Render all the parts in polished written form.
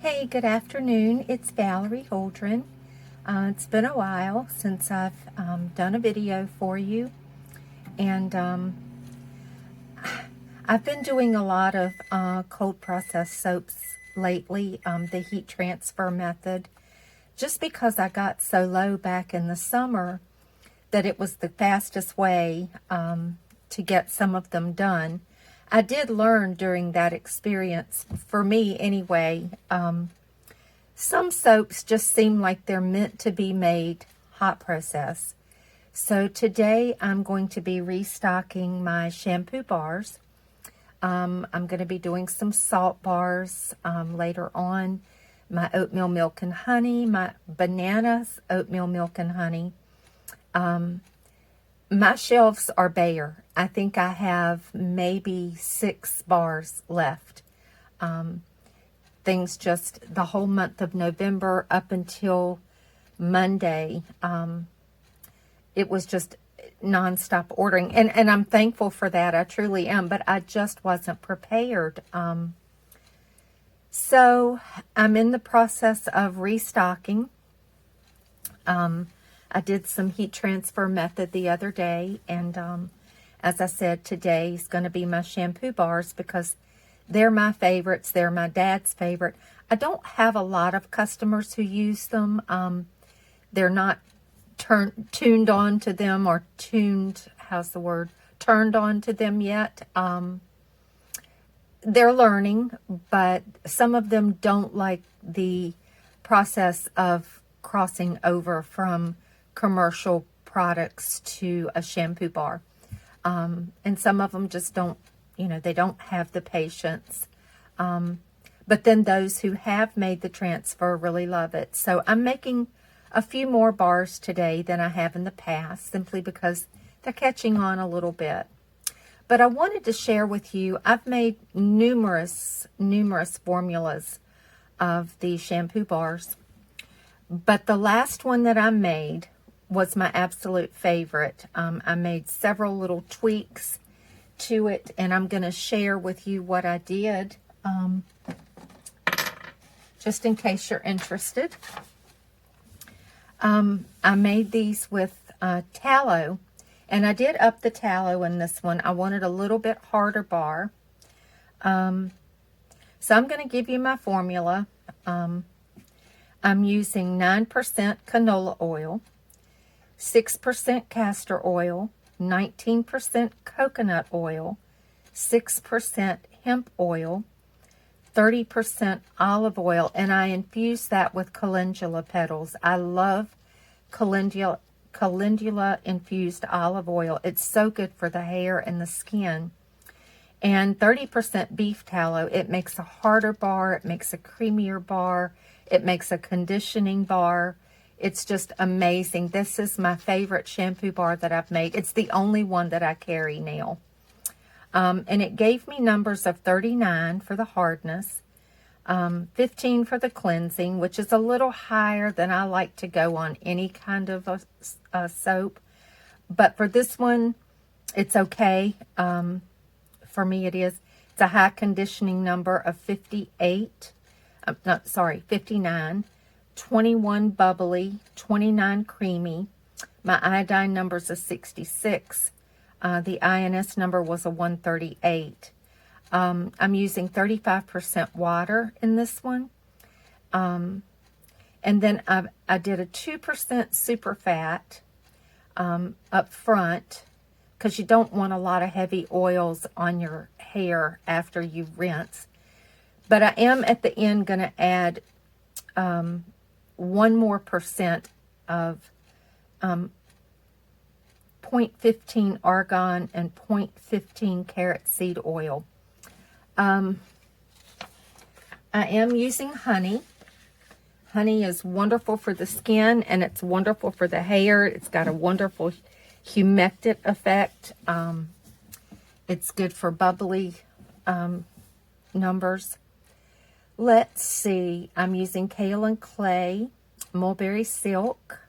Hey, good afternoon. It's Valerie Holdren. It's been a while since I've done a video for you, and I've been doing a lot of cold processed soaps lately, the heat transfer method, just because I got so low back in the summer that it was the fastest way to get some of them done. I did learn during that experience, for me anyway, some soaps just seem like they're meant to be made hot press. So today I'm going to be restocking my shampoo bars. I'm going to be doing some salt bars later on. My oatmeal milk and honey, my bananas, oatmeal milk and honey. My shelves are bare. I think I have maybe 6 bars left. Things just, the whole month of November up until Monday, it was just nonstop ordering. And I'm thankful for that. I truly am. But I just wasn't prepared. So I'm in the process of restocking. I did some heat transfer method the other day, and as I said, today is going to be my shampoo bars because they're my favorites. They're my dad's favorite. I don't have a lot of customers who use them. They're not tuned on to them or turned on to them yet. They're learning, but some of them don't like the process of crossing over from commercial products to a shampoo bar. And some of them just don't, they don't have the patience. But then those who have made the transfer really love it. So I'm making a few more bars today than I have in the past, simply because they're catching on a little bit. But I wanted to share with you, I've made numerous formulas of the shampoo bars. But the last one that I made was my absolute favorite. I made several little tweaks to it, and I'm going to share with you what I did, just in case you're interested. I made these with tallow, and I did up the tallow in this one. I wanted a little bit harder bar. So I'm going to give you my formula. I'm using 9% canola oil, 6% castor oil, 19% coconut oil, 6% hemp oil, 30% olive oil, and I infuse that with calendula petals. I love calendula infused olive oil. It's so good for the hair and the skin. And 30% beef tallow. It makes a harder bar. It makes a creamier bar. It makes a conditioning bar. It's just amazing. This is my favorite shampoo bar that I've made. It's the only one that I carry now. And it gave me numbers of 39 for the hardness, 15 for the cleansing, which is a little higher than I like to go on any kind of a soap. But for this one, it's okay. For me, it is. It's a high conditioning number of 59, 21 bubbly, 29 creamy. My iodine number is a 66. The INS number was a 138. I'm using 35% water in this one. And then I did a 2% super fat up front, because you don't want a lot of heavy oils on your hair after you rinse. But I am at the end going to add 1% more of 0.15 argan and 0.15 carrot seed oil. I am using honey. Honey is wonderful for the skin, and it's wonderful for the hair. It's got a wonderful humectant effect. It's good for bubbly numbers. Let's see. I'm using Kaolin Clay, Mulberry Silk.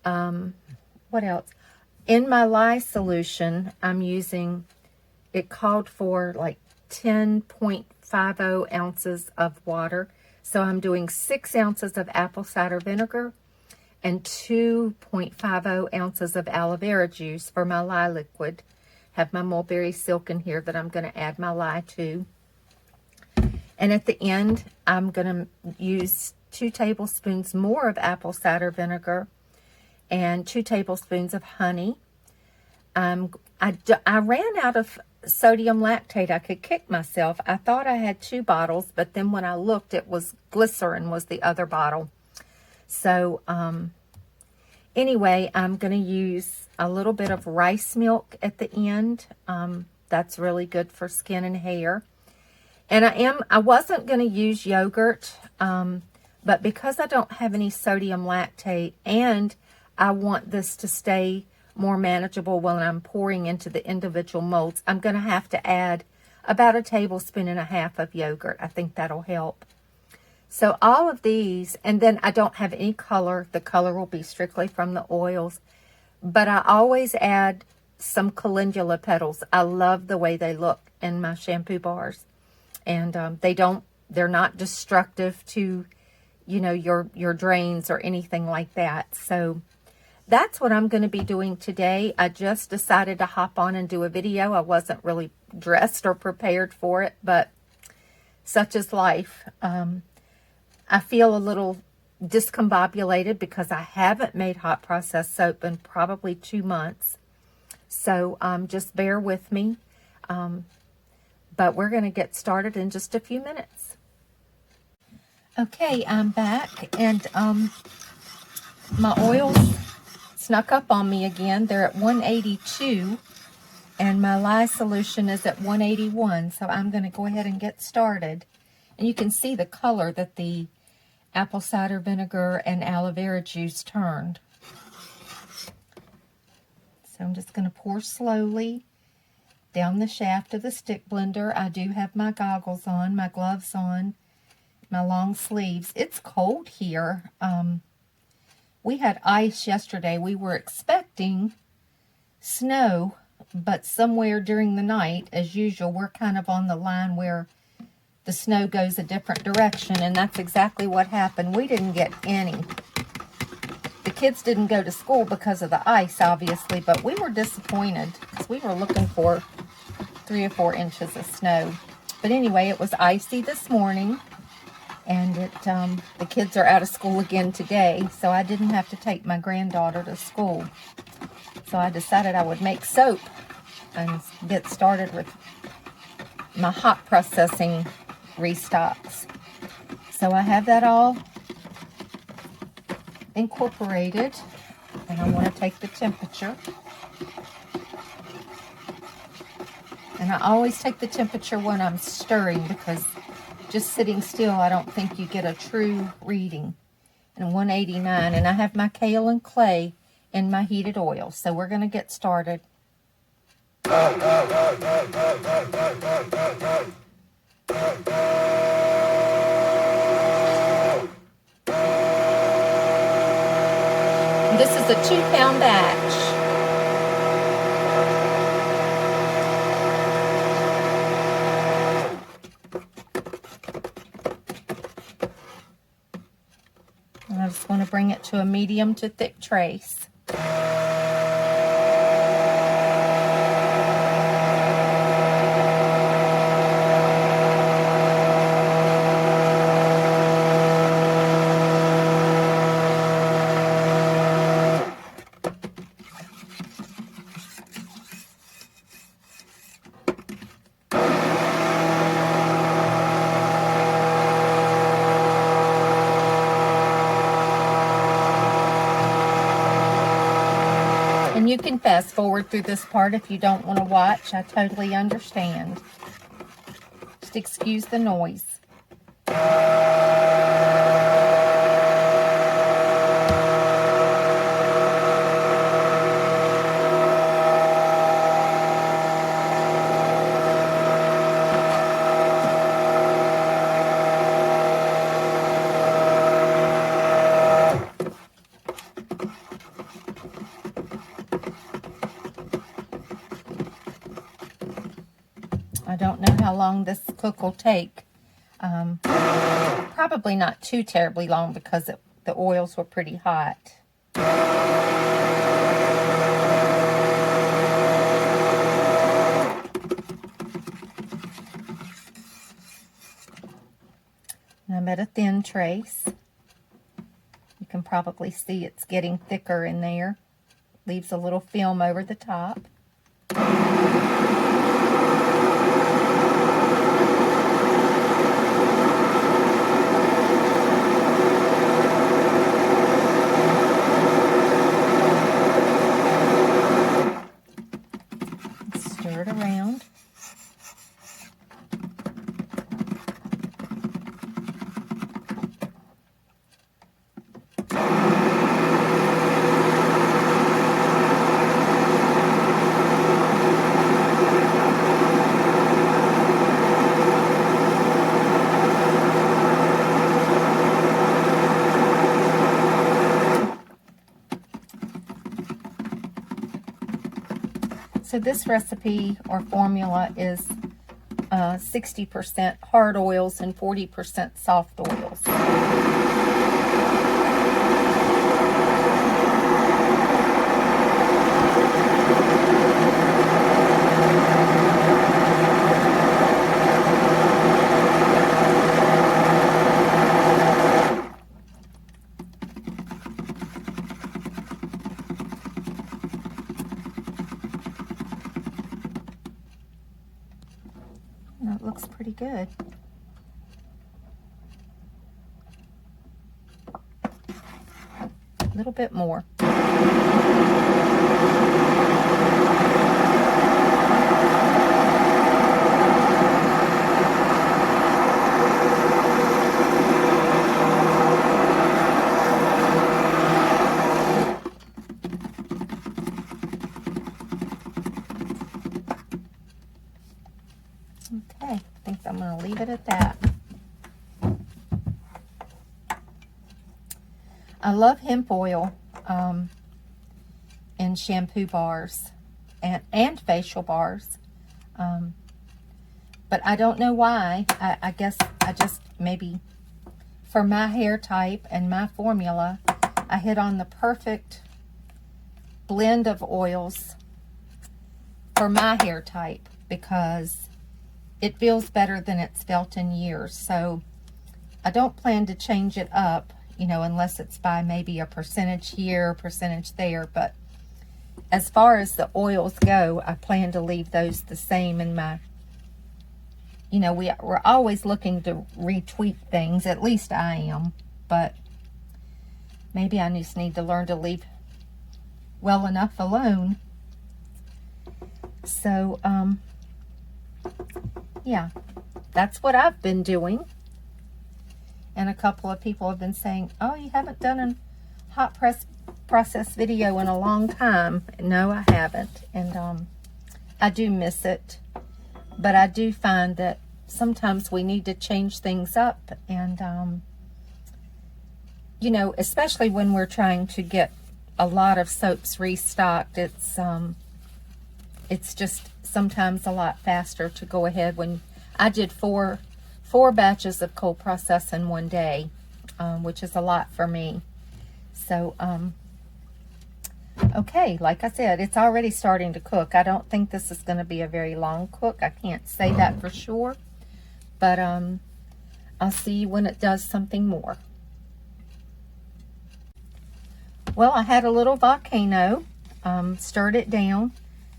What else? In my lye solution, I'm using, it called for like 10.50 ounces of water. So I'm doing 6 ounces of apple cider vinegar and 2.50 ounces of aloe vera juice for my lye liquid. Have my Mulberry Silk in here that I'm going to add my lye to. And at the end, I'm going to use 2 tablespoons more of apple cider vinegar and 2 tablespoons of honey. I ran out of sodium lactate. I could kick myself. I thought I had 2 bottles, but then when I looked, it was glycerin was the other bottle. So anyway, I'm going to use a little bit of rice milk at the end. That's really good for skin and hair. And I wasn't going to use yogurt, but because I don't have any sodium lactate and I want this to stay more manageable when I'm pouring into the individual molds, I'm going to have to add about 1.5 tablespoons of yogurt. I think that'll help. So all of these, and then I don't have any color. The color will be strictly from the oils. But I always add some calendula petals. I love the way they look in my shampoo bars. And they're not destructive to, you know, your drains or anything like that. So that's what I'm going to be doing today. I just decided to hop on and do a video. I wasn't really dressed or prepared for it, but such is life. I feel a little discombobulated because I haven't made hot processed soap in probably 2 months. So just bear with me. But we're going to get started in just a few minutes. Okay, I'm back, and my oils snuck up on me again. They're at 182, and my lye solution is at 181, so I'm going to go ahead and get started. And you can see the color that the apple cider vinegar and aloe vera juice turned. So I'm just going to pour slowly down the shaft of the stick blender. I do have my goggles on, my gloves on, my long sleeves. It's cold here. We had ice yesterday. We were expecting snow, but somewhere during the night, as usual, we're kind of on the line where the snow goes a different direction, and that's exactly what happened. We didn't get any. The kids didn't go to school because of the ice, obviously, but we were disappointed because we were looking for 3 or 4 inches of snow. But anyway, it was icy this morning, and the kids are out of school again today, so I didn't have to take my granddaughter to school. So I decided I would make soap and get started with my hot processing restocks. So I have that all incorporated, and I want to take the temperature. And I always take the temperature when I'm stirring, because just sitting still, I don't think you get a true reading. And 189, and I have my Kaolin Clay in my heated oil. So we're going to get started. This is a 2-pound batch. And I just want to bring it to a medium to thick trace. And you can fast forward through this part if you don't want to watch. I totally understand. Just excuse the noise. I don't know how how long this cook will take. Probably not too terribly long because the oils were pretty hot. And I'm at a thin trace. You can probably see it's getting thicker in there. Leaves a little film over the top. Stir it around. So this recipe or formula is 60% hard oils and 40% soft oils. That looks pretty good. A little bit more. Okay, I think I'm going to leave it at that. I love hemp oil in shampoo bars and facial bars, but I don't know why. I guess I just maybe for my hair type and my formula, I hit on the perfect blend of oils for my hair type because it feels better than it's felt in years. So I don't plan to change it up, you know, unless it's by maybe a percentage here, a percentage there. But as far as the oils go, I plan to leave those the same in my, you know, we're always looking to retweak things. At least I am. But maybe I just need to learn to leave well enough alone. So, yeah, that's what I've been doing. And a couple of people have been saying, oh, you haven't done a hot process video in a long time. No, I haven't. And I do miss it. But I do find that sometimes we need to change things up. And, you know, especially when we're trying to get a lot of soaps restocked, it's just sometimes a lot faster to go ahead. When I did four batches of cold process in one day, which is a lot for me. So, okay, like I said, it's already starting to cook. I don't think this is going to be a very long cook. I can't say that for sure, but I'll see when it does something more. Well, I had a little volcano, stirred it down.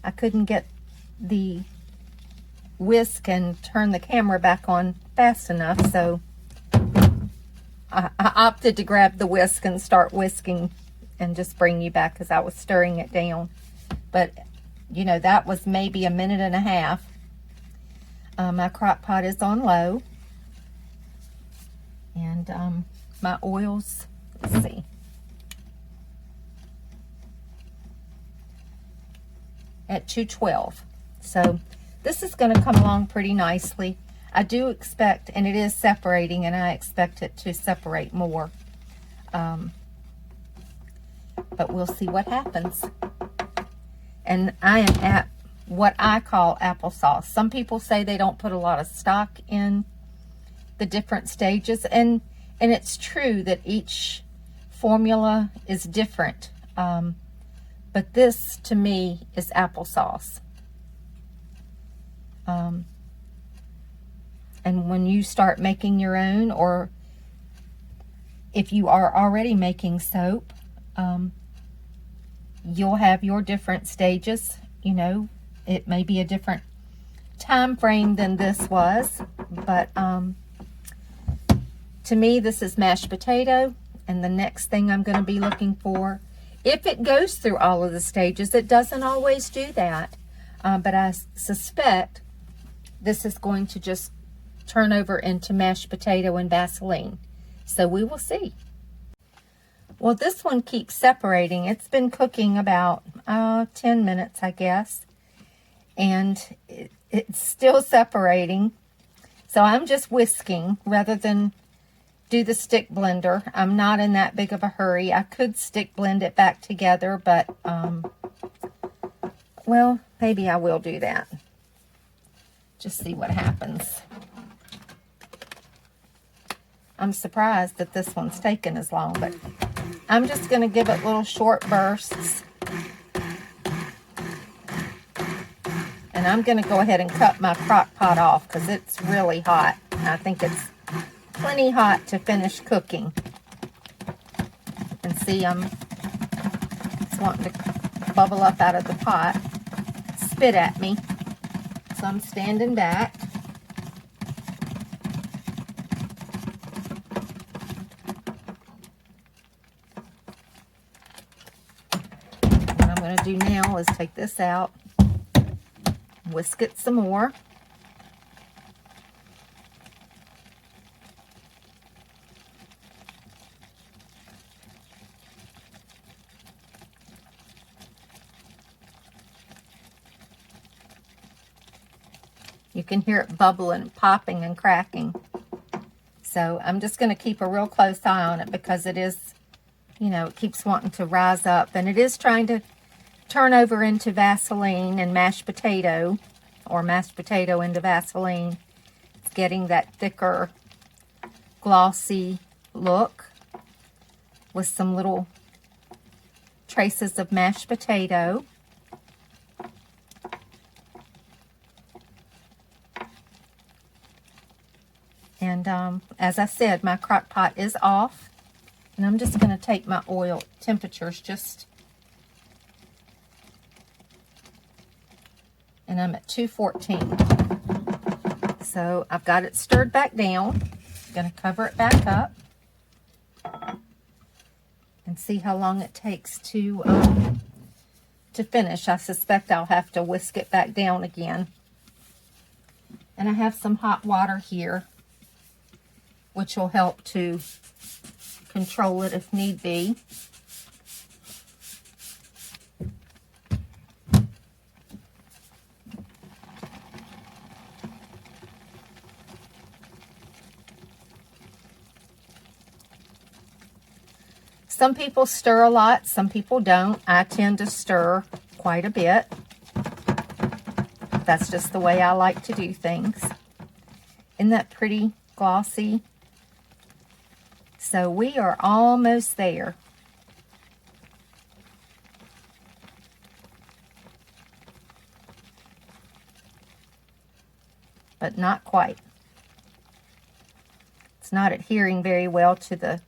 I couldn't get the whisk and turn the camera back on fast enough, so I opted to grab the whisk and start whisking and just bring you back as I was stirring it down. But, you know, that was maybe a minute and a half. My crock pot is on low. And my oils, let's see. At 212. So this is going to come along pretty nicely. I do expect, and it is separating, and I expect it to separate more. But we'll see what happens. And I am at what I call applesauce. Some people say they don't put a lot of stock in the different stages, and it's true that each formula is different, but this to me is applesauce. And when you start making your own, or if you are already making soap, you'll have your different stages. You know, it may be a different time frame than this was, but to me, this is mashed potato, and the next thing I'm going to be looking for, if it goes through all of the stages, it doesn't always do that, but I suspect this is going to just turn over into mashed potato and Vaseline. So we will see. Well, this one keeps separating. It's been cooking about 10 minutes, I guess, and it's still separating. So I'm just whisking rather than do the stick blender. I'm not in that big of a hurry. I could stick blend it back together, but well, maybe I will do that. Just see what happens. I'm surprised that this one's taken as long, but I'm just going to give it little short bursts. And I'm going to go ahead and cut my crock pot off because it's really hot. I think it's plenty hot to finish cooking. And see, it's wanting to bubble up out of the pot, spit at me. So I'm standing back. What I'm going to do now is take this out, whisk it some more. You can hear it bubbling, popping, and cracking. So I'm just going to keep a real close eye on it because it is, you know, it keeps wanting to rise up. And it is trying to turn over into Vaseline and mashed potato, or mashed potato into Vaseline. It's getting that thicker, glossy look with some little traces of mashed potato. And as I said, my crock pot is off. And I'm just going to take my oil temperatures and I'm at 214. So I've got it stirred back down. Going to cover it back up and see how long it takes to finish. I suspect I'll have to whisk it back down again. And I have some hot water here, which will help to control it if need be. Some people stir a lot, some people don't. I tend to stir quite a bit. That's just the way I like to do things. Isn't that pretty glossy? So we are almost there. But not quite. It's not adhering very well to the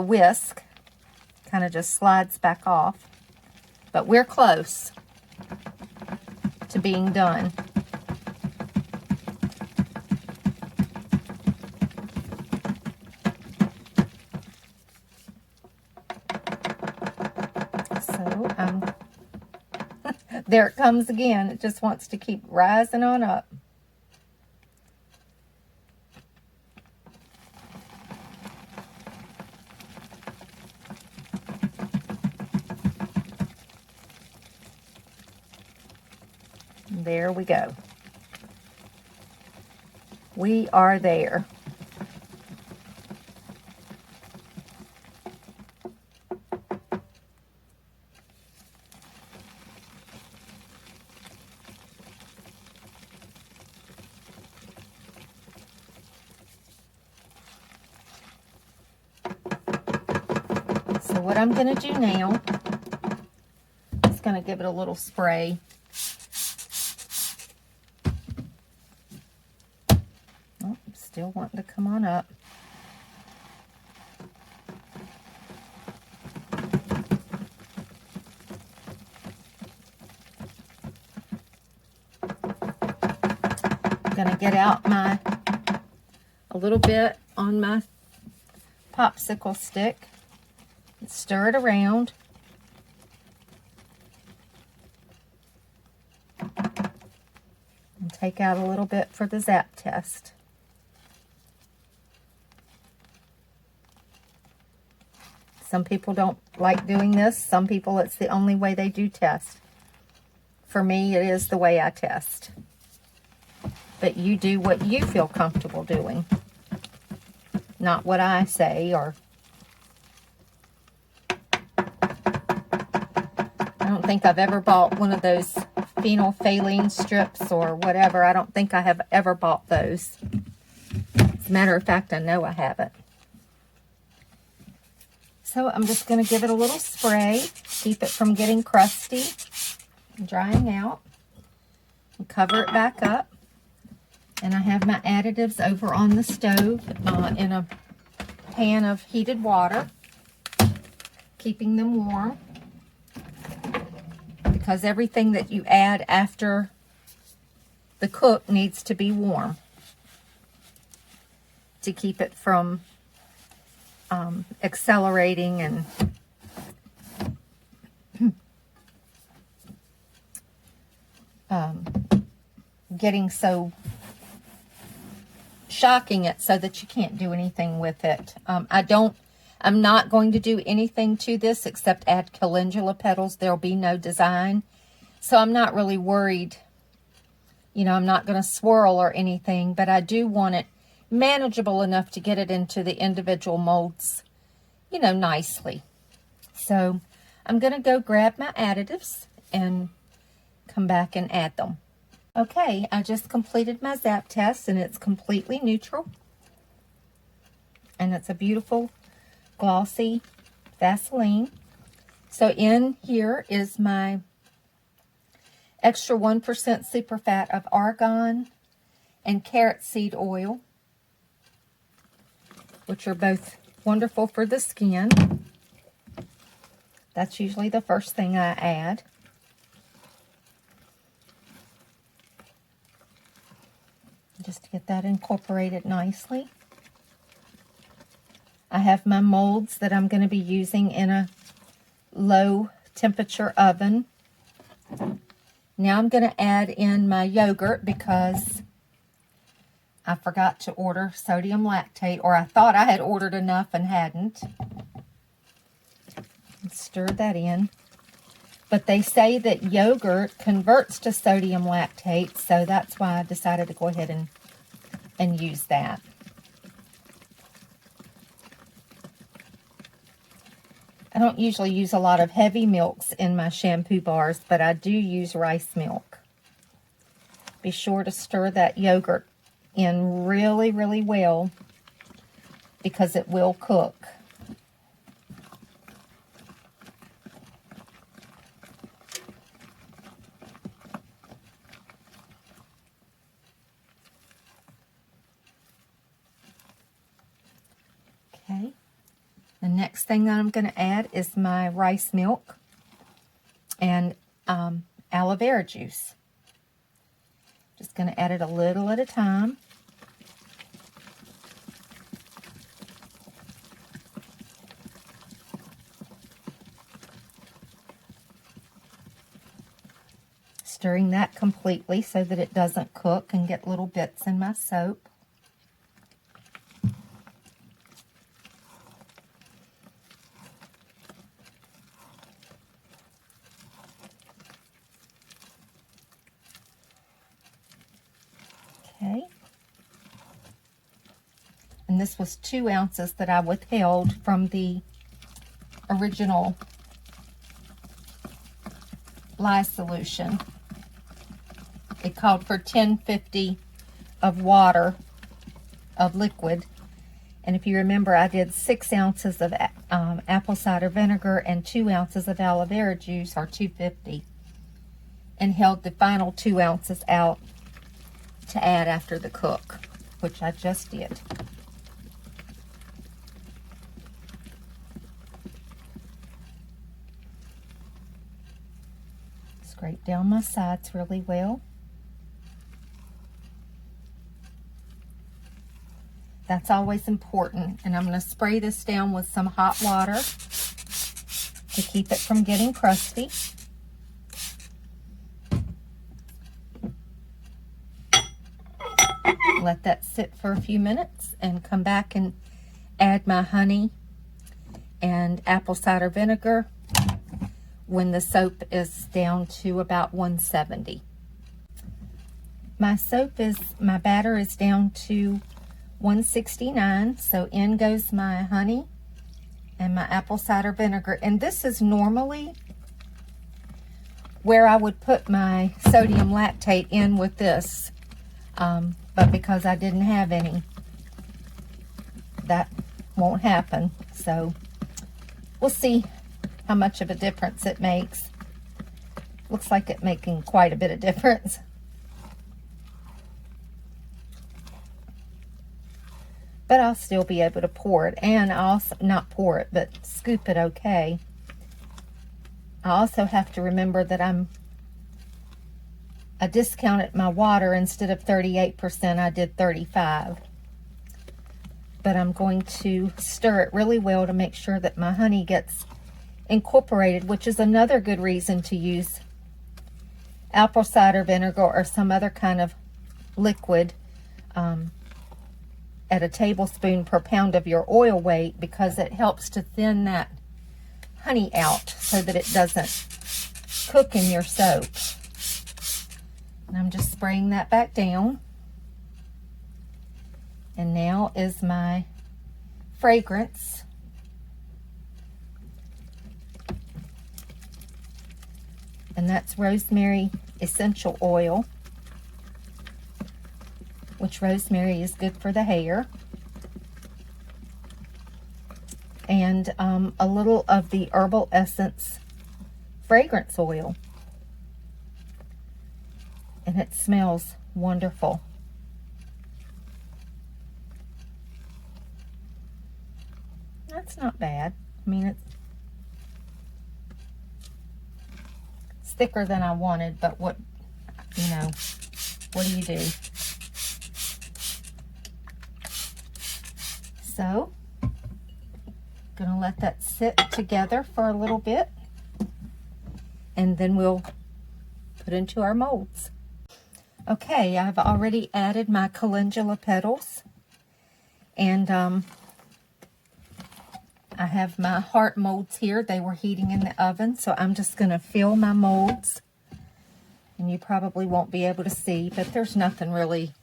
whisk. Kind of just slides back off. But we're close to being done. There it comes again. It just wants to keep rising on up. There we go. We are there. what I'm going to do now is going to give it a little spray. Oh, still wanting to come on up. I'm going to get out a little bit on my popsicle stick and stir it around. And take out a little bit for the zap test. Some people don't like doing this. Some people, it's the only way they do test. For me, it is the way I test. But you do what you feel comfortable doing. Not what I say, or I don't think I've ever bought one of those phenolphthalein strips or whatever. I don't think I have ever bought those. As a matter of fact, I know I haven't. So I'm just going to give it a little spray, keep it from getting crusty and drying out, and cover it back up. And I have my additives over on the stove in a pan of heated water, keeping them warm, because everything that you add after the cook needs to be warm to keep it from accelerating and getting so shocking it so that you can't do anything with it. I'm not going to do anything to this except add calendula petals. There'll be no design. So I'm not really worried. You know, I'm not going to swirl or anything, but I do want it manageable enough to get it into the individual molds, you know, nicely. So I'm going to go grab my additives and come back and add them. Okay, I just completed my zap test and it's completely neutral. And it's a beautiful glossy Vaseline. So in here is my extra 1% superfat of argan and carrot seed oil, which are both wonderful for the skin. That's usually the first thing I add. Just to get that incorporated nicely. I have my molds that I'm going to be using in a low temperature oven. Now I'm going to add in my yogurt because I forgot to order sodium lactate, or I thought I had ordered enough and hadn't. Stir that in. But they say that yogurt converts to sodium lactate, so that's why I decided to go ahead and use that. I don't usually use a lot of heavy milks in my shampoo bars, but I do use rice milk. Be sure to stir that yogurt in really, really well because it will cook. Okay. The next thing that I'm going to add is my rice milk and aloe vera juice. Just going to add it a little at a time. Stirring that completely so that it doesn't cook and get little bits in my soap. Okay. And this was 2 ounces that I withheld from the original lye solution. It called for 1050 of water, of liquid, And if you remember, I did 6 ounces of apple cider vinegar and 2 ounces of aloe vera juice, or 250, and held the final 2 ounces out to add after the cook, which I just did. Scrape down my sides really well. That's always important. And I'm going to spray this down with some hot water to keep it from getting crusty. Let that sit for a few minutes and come back and add my honey and apple cider vinegar when the soap is down to about 170. My batter is down to 169, so in goes my honey and my apple cider vinegar. And this is normally where I would put my sodium lactate in with this, but because I didn't have any, that won't happen. So we'll see how much of a difference it makes. Looks like it's making quite a bit of difference. But I'll still be able to pour it, and I'll not pour it, but scoop it okay. I also have to remember that I discounted my water. Instead of 38%, I did 35. But I'm going to stir it really well to make sure that my honey gets incorporated, which is another good reason to use apple cider vinegar or some other kind of liquid at a tablespoon per pound of your oil weight, because it helps to thin that honey out so that it doesn't cook in your soap. And I'm just spraying that back down. And now is my fragrance. And that's rosemary essential oil, which rosemary is good for the hair. And a little of the Herbal Essence fragrance oil. And it smells wonderful. That's not bad. I mean, it's thicker than I wanted, but what do you do? So, gonna let that sit together for a little bit, and then we'll put into our molds. Okay, I've already added my calendula petals, and I have my heart molds here. They were heating in the oven, so I'm just going to fill my molds. And you probably won't be able to see, but there's nothing really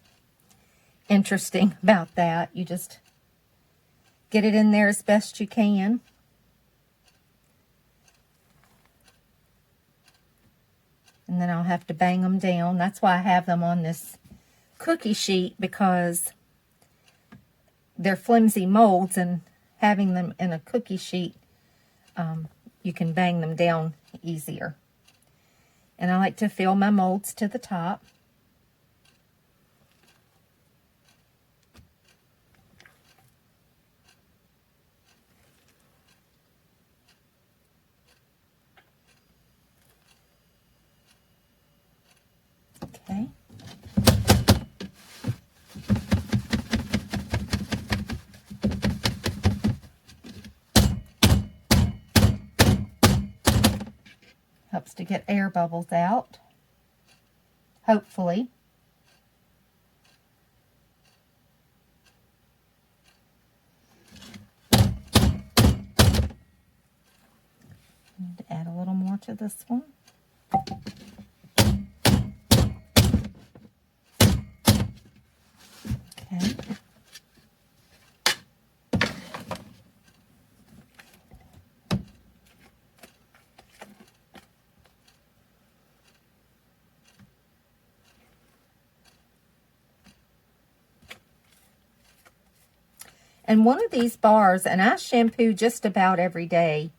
interesting about that. You just get it in there as best you can. And then I'll have to bang them down. That's why I have them on this cookie sheet, because they're flimsy molds, and having them in a cookie sheet, you can bang them down easier. And I like to fill my molds to the top. Okay. Helps to get air bubbles out, hopefully. Need to add a little more to this one. Okay. And one of these bars, and I shampoo just about every day,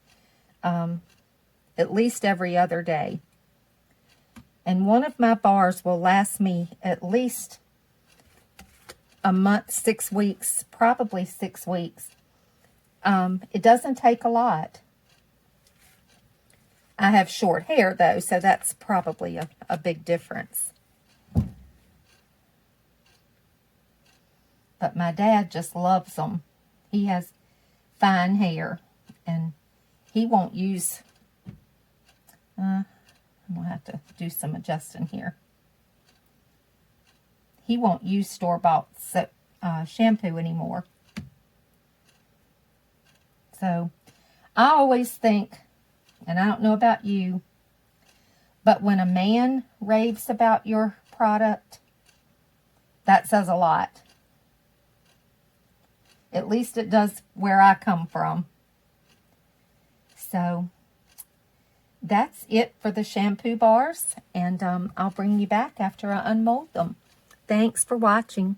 at least every other day. And one of my bars will last me at least a month, 6 weeks, probably 6 weeks. It doesn't take a lot. I have short hair, though, so that's probably a big difference. But my dad just loves them. He has fine hair, and he won't use... I'm going to have to do some adjusting here. He won't use store-bought shampoo anymore. So, I always think, and I don't know about you, but when a man raves about your product, that says a lot. At least it does where I come from. So, that's it for the shampoo bars, and I'll bring you back after I unmold them. Thanks for watching.